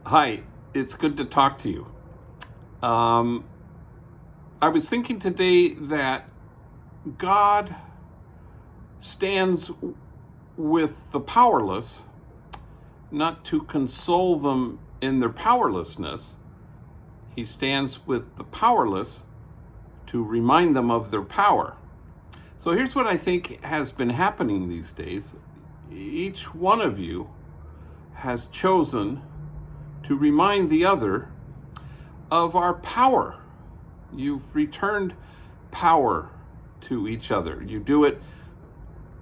Hi, it's good to talk to you. Um, I was thinking today that God stands with the powerless, not to console them in their powerlessness. He stands with the powerless to remind them of their power. So here's what I think has been happening these days. Each one of you has chosen to remind the other of our power. You've returned power to each other. You do it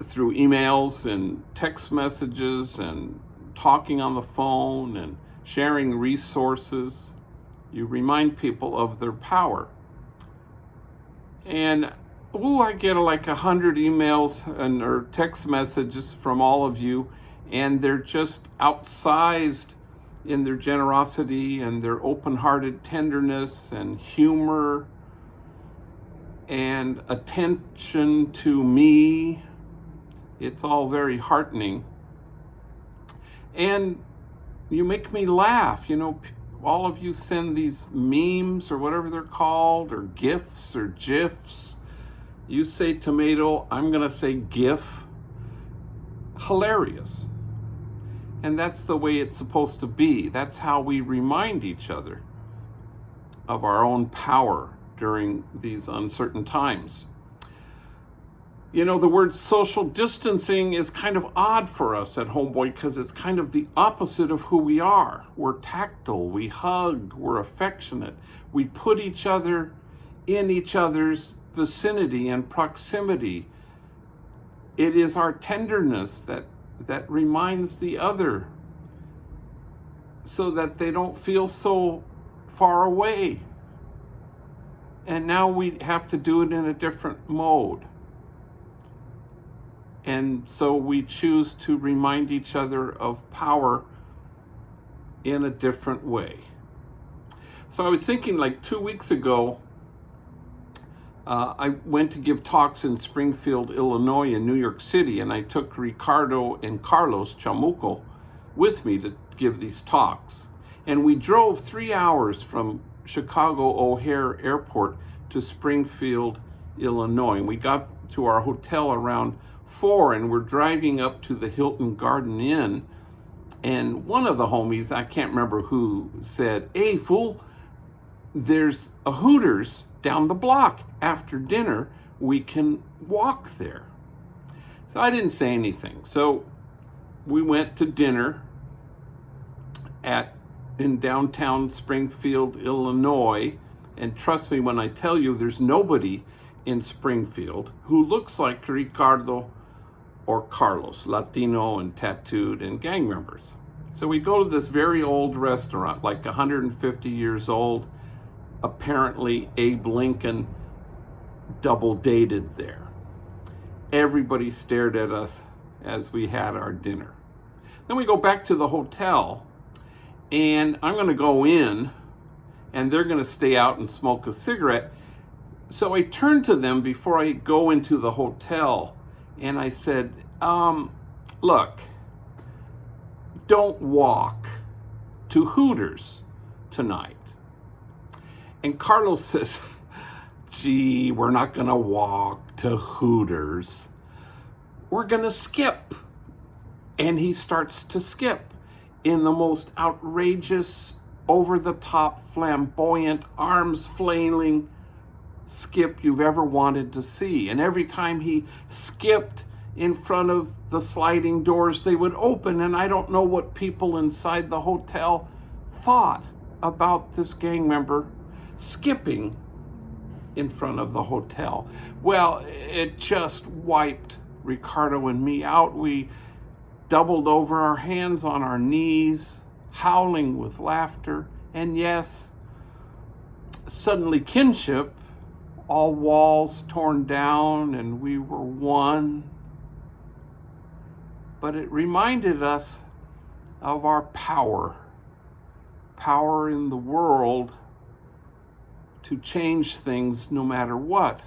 through emails and text messages and talking on the phone and sharing resources. You remind people of their power. And I get like 100 emails or text messages from all of you, and they're just outsized in their generosity and their open-hearted tenderness and humor and attention to me. It's all very heartening. And you make me laugh. All of you send these memes or whatever they're called, or GIFs or GIFs. You say tomato, I'm going to say GIF. Hilarious. And that's the way it's supposed to be. That's how we remind each other of our own power during these uncertain times. The word social distancing is kind of odd for us at Homeboy because it's kind of the opposite of who we are. We're tactile, we hug, we're affectionate. We put each other in each other's vicinity and proximity. It is our tenderness that reminds the other so that they don't feel so far away. And now we have to do it in a different mode. And so we choose to remind each other of power in a different way. So I was thinking, like 2 weeks ago, I went to give talks in Springfield, Illinois, and New York City, and I took Ricardo and Carlos Chamuco with me to give these talks. And we drove 3 hours from Chicago O'Hare Airport to Springfield, Illinois. And we got to our hotel around 4, and we're driving up to the Hilton Garden Inn. And one of the homies, I can't remember who, said, "Hey, fool, there's a Hooters down the block. After dinner, we can walk there." So I didn't say anything. So we went to dinner in downtown Springfield, Illinois. And trust me when I tell you, there's nobody in Springfield who looks like Ricardo or Carlos, Latino and tattooed and gang members. So we go to this very old restaurant, like 150 years old. Apparently Abe Lincoln double dated there. Everybody stared at us as we had our dinner. Then we go back to the hotel, and I'm going to go in, and they're going to stay out and smoke a cigarette. So I turned to them before I go into the hotel, and I said, look, don't walk to Hooters tonight. And Carlos says, "Gee, we're not going to walk to Hooters. We're going to skip." And he starts to skip in the most outrageous, over-the-top, flamboyant, arms flailing skip you've ever wanted to see. And every time he skipped in front of the sliding doors, they would open, and I don't know what people inside the hotel thought about this gang member skipping in front of the hotel. Well, it just wiped Ricardo and me out. We doubled over, our hands on our knees, howling with laughter. And yes, suddenly kinship, all walls torn down, and we were one. But it reminded us of our power in the world to change things no matter what.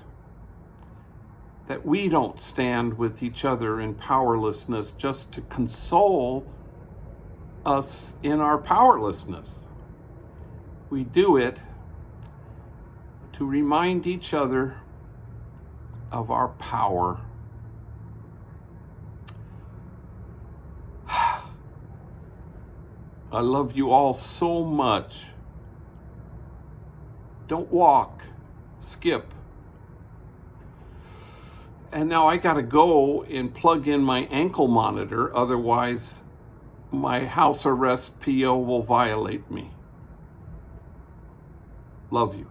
That we don't stand with each other in powerlessness just to console us in our powerlessness. We do it to remind each other of our power. I love you all so much. Don't walk, skip. And now I gotta go and plug in my ankle monitor, otherwise my house arrest PO will violate me. Love you.